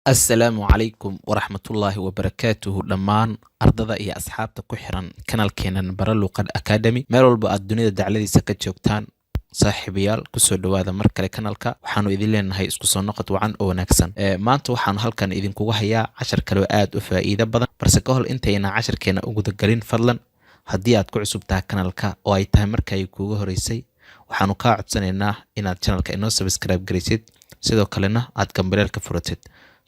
السلام عليكم ورحمة الله وبركاته دمان ardada iyo asxaabta ku xiran kanaalkeenan bara luqad academy meel walba aad dunida dacladiisa ka joogtaan saaxiibayaal kusoo dhawaada mar kale kanaalka waxaanu idin leenahay isku soo noqod wacan oo wanaagsan maanta waxaan halkan idinkugu hayaa cashar kale oo aad u faa'iido badan balse ka hor intayna casharkeena ugu galin fadlan haddii aad ku cusub tahay kanaalka oo ay tahay markay kuugu horeysay waxaanu ka codsanaynaa inaad channelka inoo subscribe garaysid sidoo kalena aad gambareelka furatid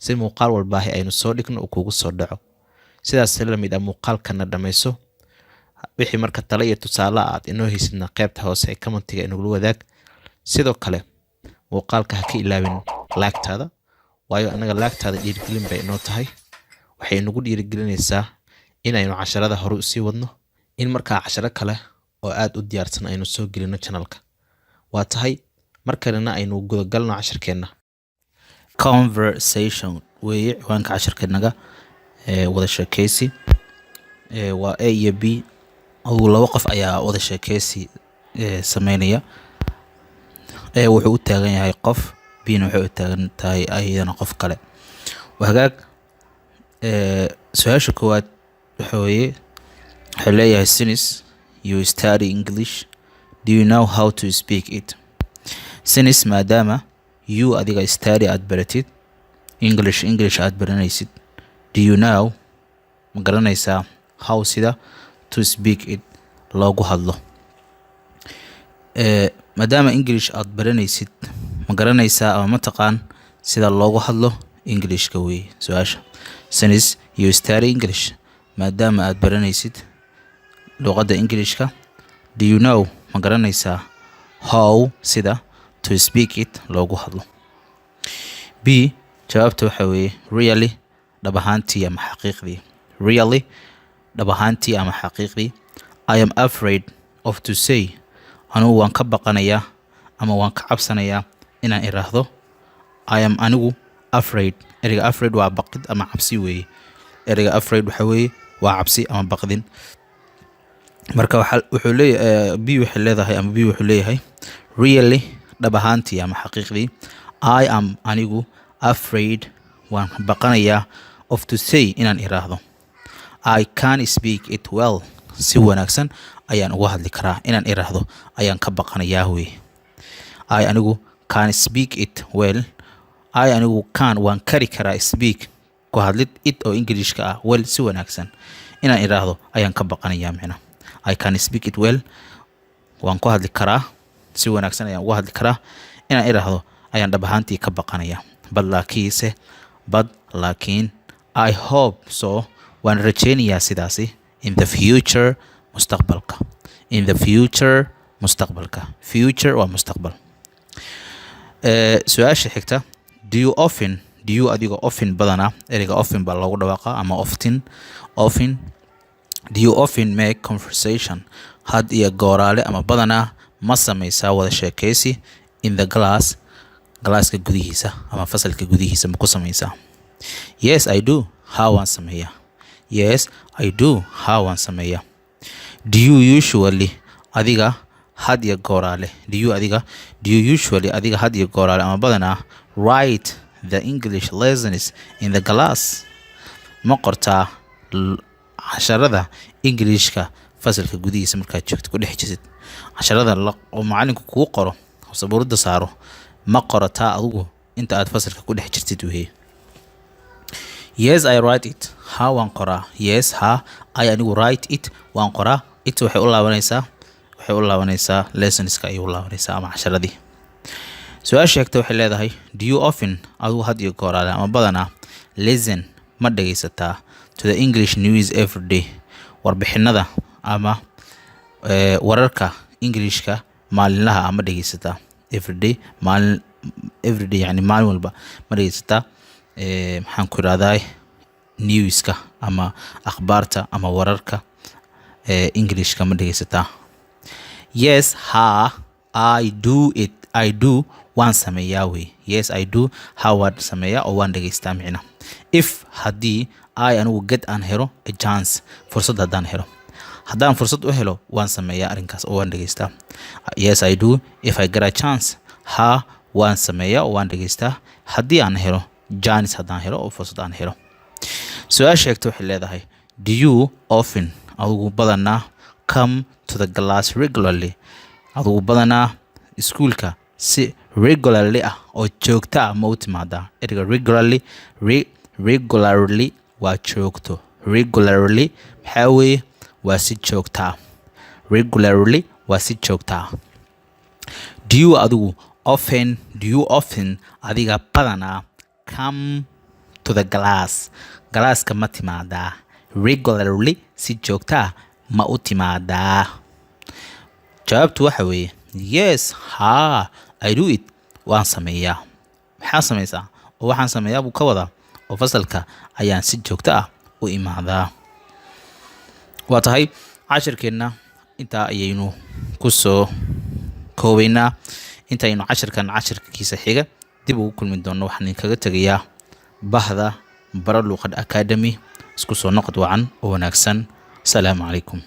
si muuqaal walba aynu soo dhigno kuugu soo dhaco sidaas la mid ah muuqaalkana dhamayso wixii marka tala iyo tusaale aad inoo haysidna qaybta hoose ee commentiga inuu wadaag sidoo kale muuqaalka ha ka ilaawin like-taada waayo anaga like-taada dhiirigelin bay inoo tahay waxay inagu dhiirigelinaysaa inaynu casharada hore u sii wadno in marka casharo kale oo aad u diyaarsan aynu soo gelino channelka waa tahay markalena aynu gudagalno casharkeena conversation weeye ciwaanka casharkeenaga wada sheekaysi waa A iyo B oo laba qof ayaa wada sheekaysi sameynaya wuxuu u taagan yahay qof B na wuxuu u taagan tahay ayadana qof kale wahagaag su'aasha koowaad waxay leeyahay since you study English do you know how to speak it since maadaama you adiga study aad baratid English aad baranaysid do you know ma garanaysaa how sida to speak it loogu hadlo maadaama English aad baranaysid ma garanaysaa ama ma taqaan sida loogu hadlo Englishka weeye su'aasha since you study English maadaama aad baranaysid luqadda Englishka do you know ma garanaysaa how sida to speak it loogu hadlo B jawaabta waxa weeye really dhab ahaantii ama xaqiiqdii really dhab ahaantii ama xaqiiqdii I am afraid of to say anigu waan ka baqanayaa ama waan ka cabsanayaa inaan iraahdo I am anigu afraid ereyga afraid waa baqid ama cabsi weeye ereyga afraid waxa weeye waa cabsi ama baqdin marka wuxuu leeyahay B waxay leedahay ama B wuxuu leeyahay really dhab ahaantii ama xaqiiqdii I am anigu afraid waan baqanayaa of to say inaan iraahdo I can speak it well si wanaagsan ayaan uga hadli karaa inaan iraahdo ayaan ka baqanayaa weeye I anigu can speak it well I anigu can waan kari karaa speak ku hadlid it oo Englishka ah well si wanaagsan inaan iraahdo ayaan ka baqanayaa macna I can speak it well waan ku hadli karaa si wanaagsan ayaan uga hadli karaa inaan iraahdo ayaan dhab ahaantii ka baqanayaa laakiin I hope so waan rajaynayaa sidaasi in the future mustaqbalka future waa mustaqbal su'aasha xigta do you adiga often badana ereyga often baa loogu dhawaaqa ama often do you often make conversation had iyo gooraale ama badana ma samaysaa wada sheekaysi in the galaaska gudihiisa ama fasalka gudihiisa ma ku samaysaa yes I do how waan sameeyaa do you usually adiga had iyo gooraale do you usually adiga had iyo gooraale ama badanaa write the English lessons in the class ma qortaa casharada Englishka fasalka gudihiisa markaad joogto ku dhex jirtid casharada oo macallinku kugu qoro oo sabuurada saaro ma qorataa adigu inta aad fasalka ku dhex jirtid weeye yes I write it ha waan qoraa yes ha I anigu write it waan qoraa it waxay u laabanaysaa lessonska ay u laabanaysaa ama casharadii su'aasha xigta waxay leedahay do you often adigu had iyo gooraale ama badanaa listen ma dhagaysataa to the English news every day warbixinada ama wararka Englishka maalinlaha ama dhagaysataa every day yani maalin walba ma dhagaysataa maxaan ku iraahdaa newska ama akhbaarta ama wararka Englishka ma dhagaysataa yes ha I do waan sameeyaa wey yes I do ha waan sameeyaa oo waan dhagaystaa micna if haddii I anigu get aan helo a chance fursad haddaan fursad u helo waan sameeyaa arrinkaas oo waan dhagaystaa yes I do if I get a chance ha waan sameeyaa oo waan dhagaystaa haddii aan helo jaanis haddaan helo oo fursad aan helo. Su-aal sheegto waxay leedahay do you often adigu badanaa come to the class regularly adigu badanaa iskuulka si regularly ah oo joogta ah ma u timaadaa. Ereyga regularly waa joogto. Regularly maxaa weeye waa si joogta ah. Regularly waa si joogta ah. Do you often adiga badanaa come to the galaaska ma timaadaa. Regularly si joogta ah ma u timaadaa. Jawaabtu waxa weeye yes, I do it. Waan sameeyaa. Maxaa samaysaa? oo waxaan sameeyaa buu ka wadaa oo fasalka ayaan si joogta ah u imaadaa. waa tahay cashirkeenna intaa ayaynu ku soo koobaynaa. intaynu cashirkiisa xiga dib ugu kulmi doono waxaan idinkaga tegayaa bahda Baro Luqad Academy. isku soo noqod wacan oo wanaagsan. Assalaamu calaykum.